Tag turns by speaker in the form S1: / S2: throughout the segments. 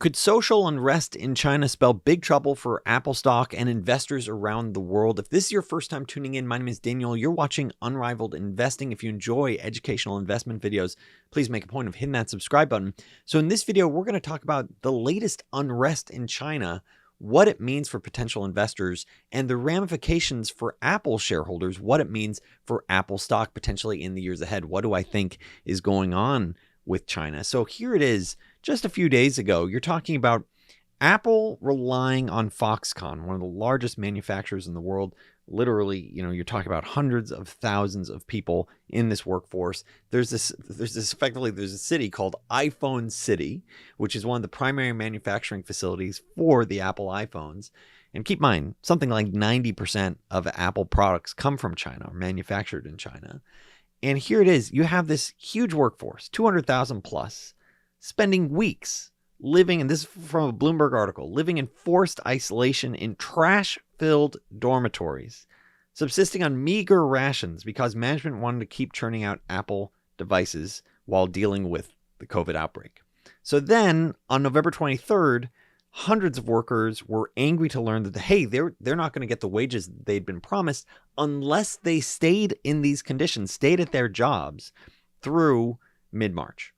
S1: Could social unrest in China spell big trouble for Apple stock and investors around the world? If this is your first time tuning in, my name is Daniel. You're watching Unrivaled Investing. If you enjoy educational investment videos, please make a point of hitting that subscribe button. So in this video, we're going to talk about the latest unrest in China, what it means for potential investors, and the ramifications for Apple shareholders, what it means for Apple stock potentially in the years ahead. What do I think is going on with China? So here it is. Just a few days ago, you're talking about Apple relying on Foxconn, one of the largest manufacturers in the world. Literally, you're talking about hundreds of thousands of people in this workforce. There's a city called iPhone City, which is one of the primary manufacturing facilities for the Apple iPhones. And keep in mind, something like 90% of Apple products come from China or manufactured in China. And here it is. You have this huge workforce, 200,000 plus, spending weeks living, and this is from a Bloomberg article, living in forced isolation in trash-filled dormitories, subsisting on meager rations because management wanted to keep churning out Apple devices while dealing with the COVID outbreak. So then, on November 23rd, hundreds of workers were angry to learn that, hey, they're not going to get the wages they'd been promised unless they stayed in these conditions, stayed at their jobs through mid-March.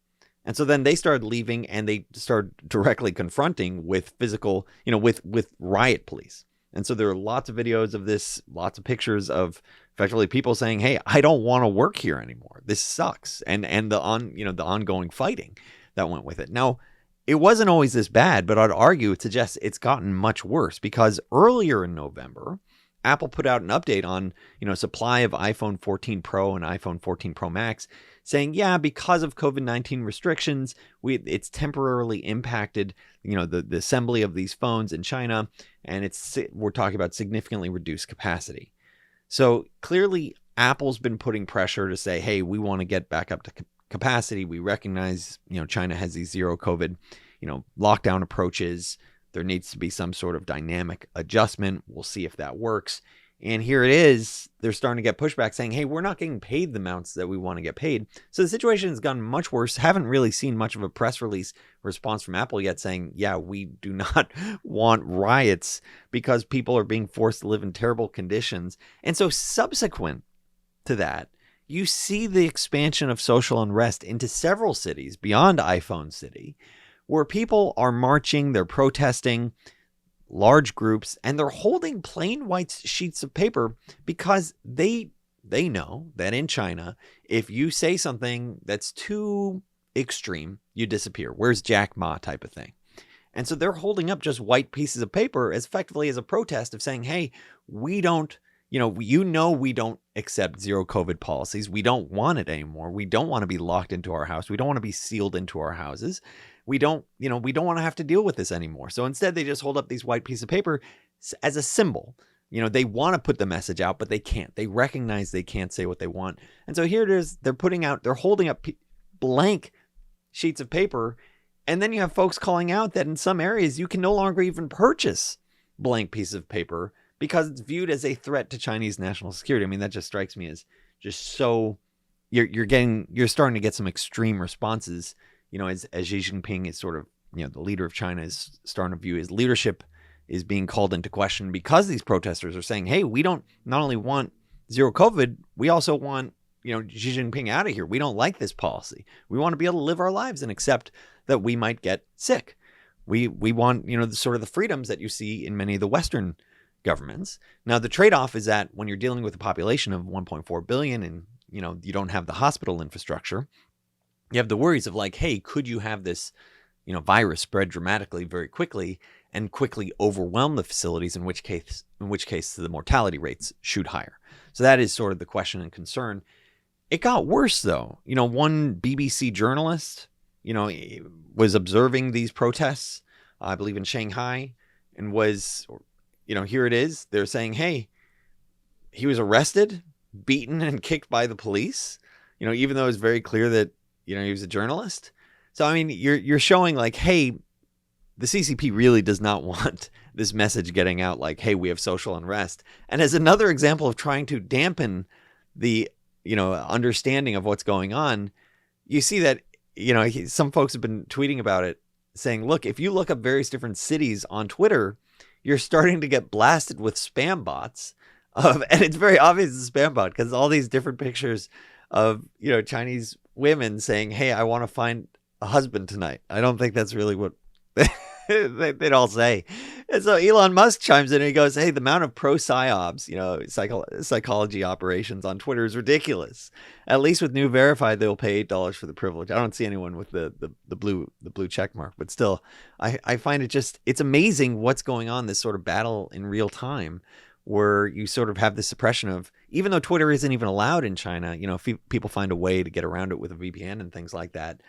S1: And so then they started leaving and they started directly confronting with physical, with riot police. And so there are lots of videos of this, lots of pictures of effectively people saying, hey, I don't want to work here anymore. This sucks. And the ongoing fighting that went with it. Now, it wasn't always this bad, but I'd argue it suggests it's gotten much worse because earlier in November, Apple put out an update on, supply of iPhone 14 Pro and iPhone 14 Pro Max, saying, yeah, because of COVID-19 restrictions, it's temporarily impacted, the assembly of these phones in China, and we're talking about significantly reduced capacity. So clearly, Apple's been putting pressure to say, hey, we want to get back up to capacity. We recognize, China has these zero COVID, lockdown approaches. There needs to be some sort of dynamic adjustment. We'll see if that works. And here it is. They're starting to get pushback saying, hey, we're not getting paid the amounts that we want to get paid. So the situation has gotten much worse. Haven't really seen much of a press release response from Apple yet saying, yeah, we do not want riots because people are being forced to live in terrible conditions. And so subsequent to that, you see the expansion of social unrest into several cities beyond iPhone City, where people are marching, they're protesting, large groups, and they're holding plain white sheets of paper because they know that in China, if you say something that's too extreme, you disappear. Where's Jack Ma type of thing. And so they're holding up just white pieces of paper as effectively as a protest of saying, hey, we don't accept zero COVID policies. We don't want it anymore. We don't want to be locked into our house. We don't want to be sealed into our houses. We don't want to have to deal with this anymore. So instead, they just hold up these white pieces of paper as a symbol. They want to put the message out, but they can't. They recognize they can't say what they want. And so here it is. They're holding up blank sheets of paper. And then you have folks calling out that in some areas, you can no longer even purchase blank pieces of paper because it's viewed as a threat to Chinese national security. I mean, that just strikes me as just so you're starting to get some extreme responses. As Xi Jinping is sort of, the leader of China is starting to view his leadership is being called into question because these protesters are saying, hey, we don't not only want zero COVID, we also want, Xi Jinping out of here. We don't like this policy. We want to be able to live our lives and accept that we might get sick. We want, sort of the freedoms that you see in many of the Western governments. Now, the trade-off is that when you're dealing with a population of 1.4 billion and, you don't have the hospital infrastructure, you have the worries of like, hey, could you have this, virus spread dramatically very quickly and quickly overwhelm the facilities, in which case the mortality rates shoot higher. So that is sort of the question and concern. It got worse though. One BBC journalist, was observing these protests, I believe in Shanghai, and here it is. They're saying, hey, he was arrested, beaten and kicked by the police, even though it's very clear that he was a journalist. So, I mean, you're showing like, hey, the CCP really does not want this message getting out like, hey, we have social unrest. And as another example of trying to dampen the, understanding of what's going on, you see that, some folks have been tweeting about it saying, look, if you look up various different cities on Twitter, you're starting to get blasted with spam bots and it's very obvious it's a spam bot because all these different pictures of, Chinese women saying, hey, I want to find a husband tonight. I don't think that's really what they'd all say. And so Elon Musk chimes in and he goes, hey, the amount of pro-psyops, psychology operations on Twitter is ridiculous. At least with New Verified, they'll pay $8 for the privilege. I don't see anyone with the blue check mark, but still, I find it's amazing what's going on, this sort of battle in real time, where you sort of have the suppression of, even though Twitter isn't even allowed in China, if people find a way to get around it with a VPN and things like that,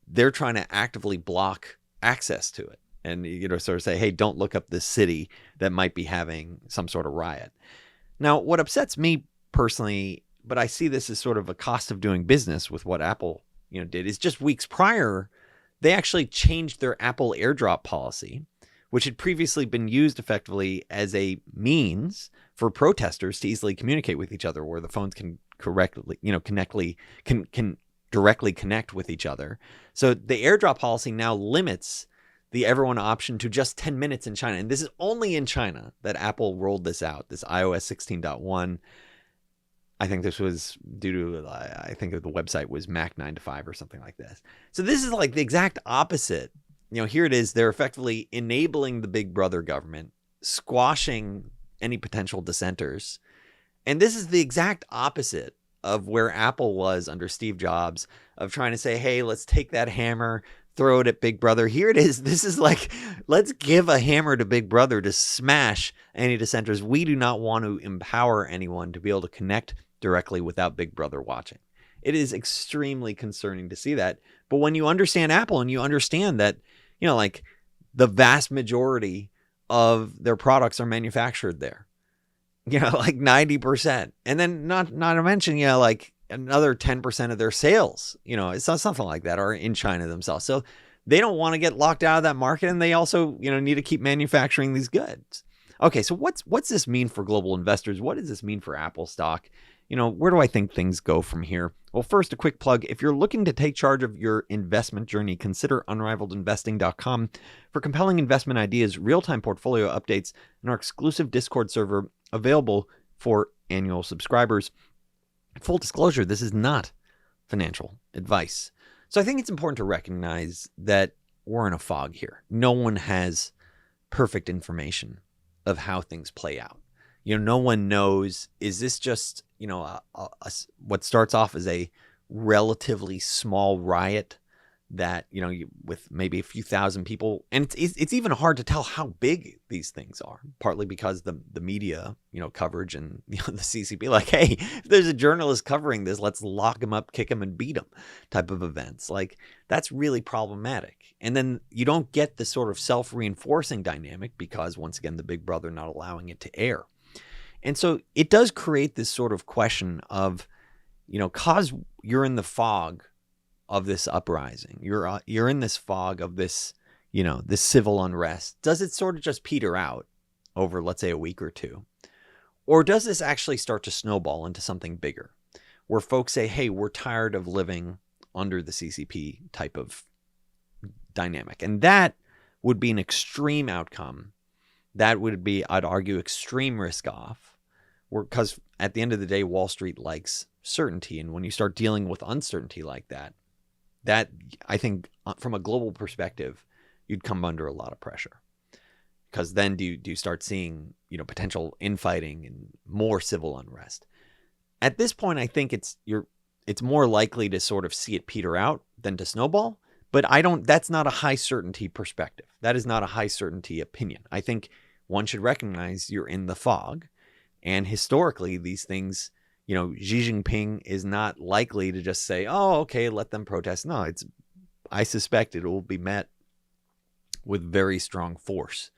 S1: they're trying to actively block access to it. And, sort of say, hey, don't look up this city that might be having some sort of riot. Now, what upsets me personally, but I see this as sort of a cost of doing business with what Apple, did, is just weeks prior, they actually changed their Apple AirDrop policy, which had previously been used effectively as a means for protesters to easily communicate with each other, where the phones can correctly, can directly connect with each other. So the AirDrop policy now limits the everyone option to just 10 minutes in China. And this is only in China that Apple rolled this out, this iOS 16.1. I think this was due to, I think the website was Mac 9 to 5 or something like this. So this is like the exact opposite. Here it is. They're effectively enabling the big brother government, squashing any potential dissenters. And this is the exact opposite of where Apple was under Steve Jobs, of trying to say, hey, let's take that hammer, throw it at Big Brother. Here it is. This is like, let's give a hammer to Big Brother to smash any dissenters. We do not want to empower anyone to be able to connect directly without Big Brother watching. It is extremely concerning to see that. But when you understand Apple and you understand that, like the vast majority of their products are manufactured there, like 90%. And then not to mention, like another 10% of their sales, it's not something like that, are in China themselves. So they don't want to get locked out of that market. And they also, need to keep manufacturing these goods. Okay. So what's this mean for global investors? What does this mean for Apple stock? Where do I think things go from here? Well, first, a quick plug. If you're looking to take charge of your investment journey, consider unrivaledinvesting.com for compelling investment ideas, real-time portfolio updates, and our exclusive Discord server available for annual subscribers. Full disclosure, this is not financial advice. So I think it's important to recognize that we're in a fog here. No one has perfect information of how things play out. No one knows, is this just, what starts off as a relatively small riot that, with maybe a few thousand people. And it's even hard to tell how big these things are, partly because the media, coverage and the CCP, like, hey, if there's a journalist covering this, let's lock him up, kick him and beat him type of events. Like, that's really problematic. And then you don't get the sort of self-reinforcing dynamic because, once again, the big brother not allowing it to air. And so it does create this sort of question of, cause you're in the fog of this uprising, you're in this fog of this, this civil unrest. Does it sort of just peter out over, let's say, a week or two? Or does this actually start to snowball into something bigger, where folks say, hey, we're tired of living under the CCP type of dynamic? And that would be an extreme outcome. That would be, I'd argue, extreme risk off. Because at the end of the day, Wall Street likes certainty. And when you start dealing with uncertainty like that I think from a global perspective, you'd come under a lot of pressure. Because then do you start seeing, potential infighting and more civil unrest. At this point, I think it's more likely to sort of see it peter out than to snowball. But that's not a high certainty perspective. That is not a high certainty opinion. I think one should recognize you're in the fog. And historically, these things, Xi Jinping is not likely to just say, oh, okay, let them protest. No, I suspect it will be met with very strong force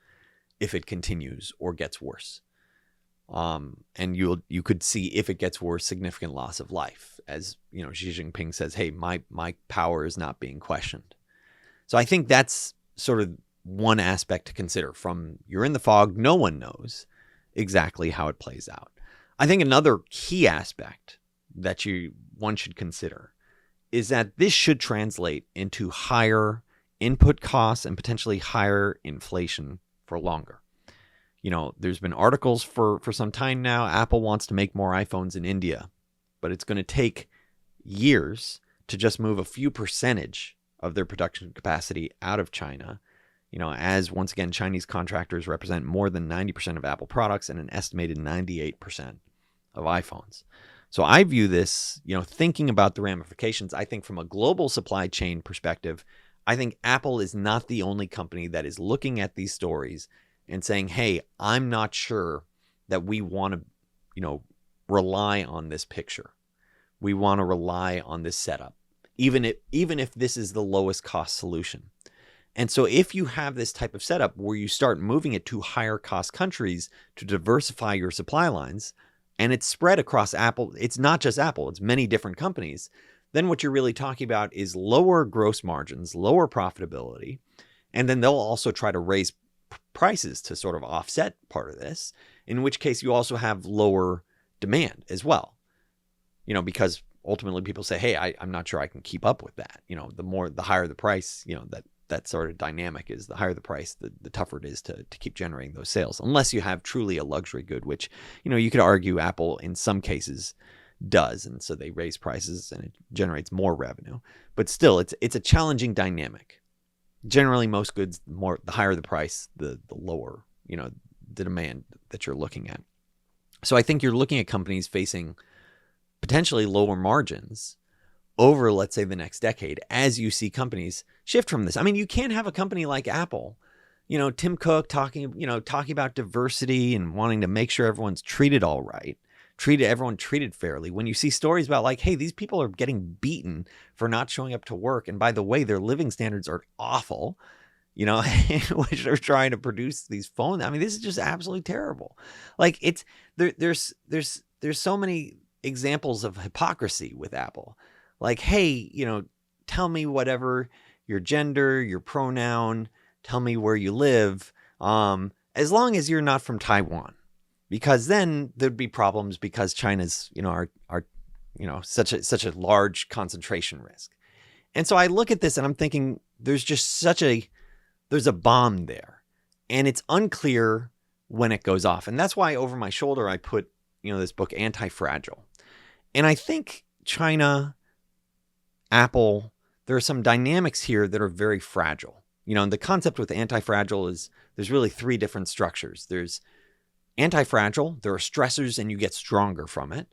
S1: if it continues or gets worse. And you could see, if it gets worse, significant loss of life, as Xi Jinping says, hey, my power is not being questioned. So I think that's sort of one aspect to consider. From you're in the fog, no one knows exactly how it plays out. I think another key aspect that one should consider is that this should translate into higher input costs and potentially higher inflation for longer. There's been articles for some time now. Apple wants to make more iPhones in India, but it's going to take years to just move a few percentage of their production capacity out of China. As once again, Chinese contractors represent more than 90% of Apple products and an estimated 98% of iPhones. So I view this, thinking about the ramifications, I think from a global supply chain perspective, I think Apple is not the only company that is looking at these stories and saying, hey, I'm not sure that we want to, rely on this picture. We want to rely on this setup, even if this is the lowest cost solution. And so if you have this type of setup where you start moving it to higher cost countries to diversify your supply lines, and it's spread across Apple, it's not just Apple, it's many different companies, then what you're really talking about is lower gross margins, lower profitability, and then they'll also try to raise prices to sort of offset part of this, in which case you also have lower demand as well. Because ultimately people say, hey, I'm not sure I can keep up with that. The higher the price, that sort of dynamic is, the higher the price, the tougher it is to keep generating those sales, unless you have truly a luxury good, which, you could argue Apple in some cases does. And so they raise prices and it generates more revenue. But still, it's a challenging dynamic. Generally, most goods, the higher the price, the lower, the demand that you're looking at. So I think you're looking at companies facing potentially lower margins over, let's say, the next decade, as you see companies shift from this. I mean, you can't have a company like Apple, Tim Cook talking about diversity and wanting to make sure everyone's treated all right, everyone treated fairly. When you see stories about like, hey, these people are getting beaten for not showing up to work. And by the way, their living standards are awful, which they're trying to produce these phones. I mean, this is just absolutely terrible. Like there's so many examples of hypocrisy with Apple. Like, hey, tell me whatever your gender, your pronoun, tell me where you live, as long as you're not from Taiwan, because then there'd be problems because China's, are such a large concentration risk. And so I look at this and I'm thinking there's just there's a bomb there, and it's unclear when it goes off. And that's why over my shoulder I put, this book, Anti-Fragile. And I think China, Apple, there are some dynamics here that are very fragile. And the concept with anti-fragile is there's really three different structures. There's anti-fragile, there are stressors and you get stronger from it.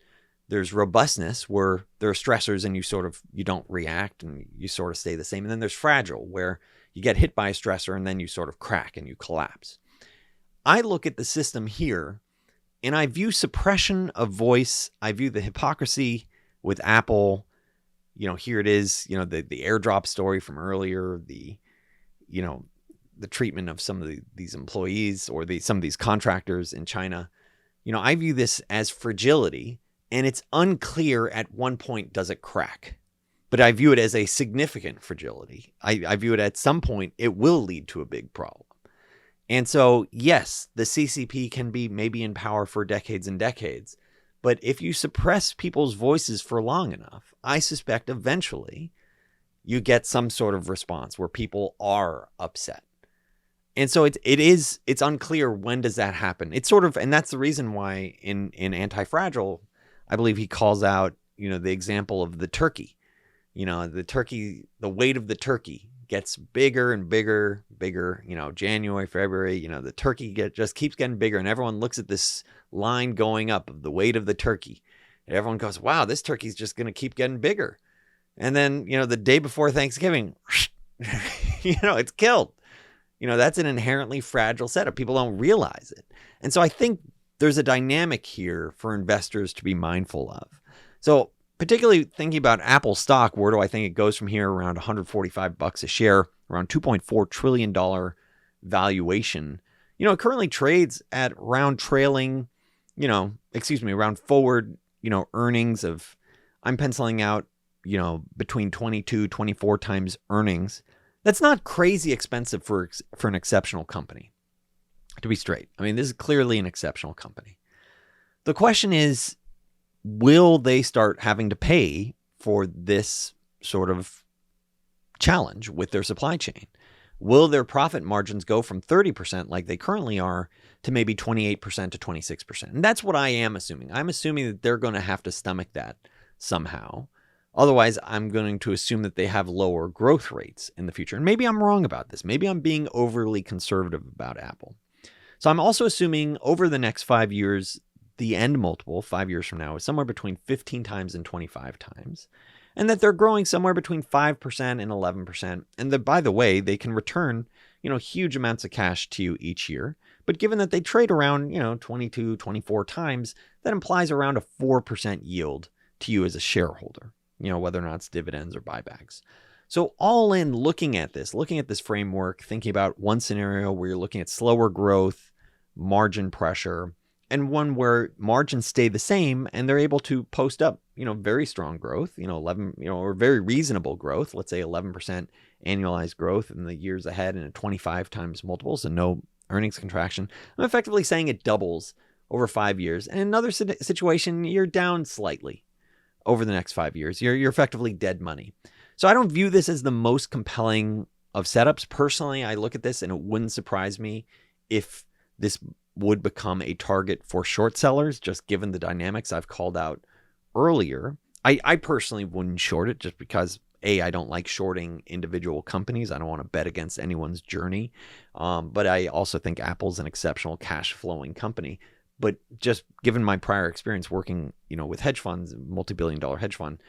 S1: There's robustness, where there are stressors and you don't react and you sort of stay the same. And then there's fragile, where you get hit by a stressor and then you sort of crack and you collapse. I look at the system here and I view suppression of voice. I view the hypocrisy with Apple. Here it is, the airdrop story from earlier, the treatment of some of these employees or some of these contractors in China. I view this as fragility, and it's unclear at one point does it crack. But I view it as a significant fragility. I view it at some point it will lead to a big problem. And so, yes, the CCP can be maybe in power for decades and decades. But if you suppress people's voices for long enough, I suspect eventually you get some sort of response where people are upset. And so it's unclear when does that happen. It's sort of, and that's the reason why in Anti-Fragile, I believe he calls out, the example of the turkey. The weight of the turkey gets bigger and bigger, January, February, the turkey just keeps getting bigger, and everyone looks at this line going up of the weight of the turkey. And everyone goes, wow, this turkey's just going to keep getting bigger. And then, the day before Thanksgiving, it's killed. That's an inherently fragile setup. People don't realize it. And so I think there's a dynamic here for investors to be mindful of. So particularly thinking about Apple stock, where do I think it goes from here? Around $145 a share, around $2.4 trillion valuation. It currently trades at around around forward, earnings of, I'm penciling out, between 22, 24 times earnings. That's not crazy expensive for an exceptional company, to be straight. I mean, this is clearly an exceptional company. The question is, will they start having to pay for this sort of challenge with their supply chain. Will their profit margins go from 30% like they currently are to maybe 28% to 26%? And that's what I am assuming. I'm assuming that they're going to have to stomach that somehow. Otherwise, I'm going to assume that they have lower growth rates in the future. And maybe I'm wrong about this. Maybe I'm being overly conservative about Apple. So I'm also assuming over the next 5 years, the end multiple 5 years from now is somewhere between 15 times and 25 times. And that they're growing somewhere between 5% and 11%. And that, by the way, they can return, huge amounts of cash to you each year. But given that they trade around, 22, 24 times, that implies around a 4% yield to you as a shareholder, whether or not it's dividends or buybacks. So all in, looking at this framework, thinking about one scenario where you're looking at slower growth, margin pressure, and one where margins stay the same and they're able to post up, very strong growth, 11, or very reasonable growth, let's say 11% annualized growth in the years ahead and a 25 times multiples and no earnings contraction. I'm effectively saying it doubles over 5 years. And in another situation, you're down slightly over the next 5 years. You're effectively dead money. So I don't view this as the most compelling of setups. Personally, I look at this and it wouldn't surprise me if this would become a target for short sellers, just given the dynamics I've called out earlier. I personally wouldn't short it just because, A, I don't like shorting individual companies. I don't want to bet against anyone's journey. But I also think Apple's an exceptional cash flowing company. But just given my prior experience working, with hedge funds, multi-billion-dollar hedge fund,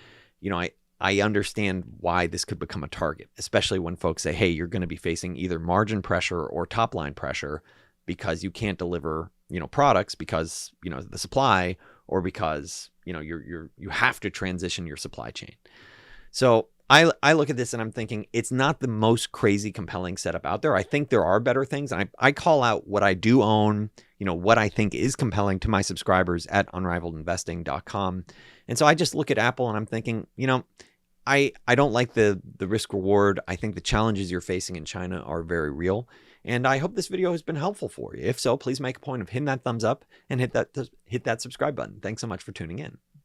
S1: I understand why this could become a target, especially when folks say, hey, you're going to be facing either margin pressure or top line pressure because you can't deliver, products because, the supply, or because, you have to transition your supply chain. So I look at this and I'm thinking it's not the most crazy compelling setup out there. I think there are better things. I call out what I do own, what I think is compelling to my subscribers at unrivaledinvesting.com. And so I just look at Apple and I'm thinking, I don't like the risk reward. I think the challenges you're facing in China are very real. And I hope this video has been helpful for you. If so, please make a point of hitting that thumbs up and hit that subscribe button. Thanks so much for tuning in.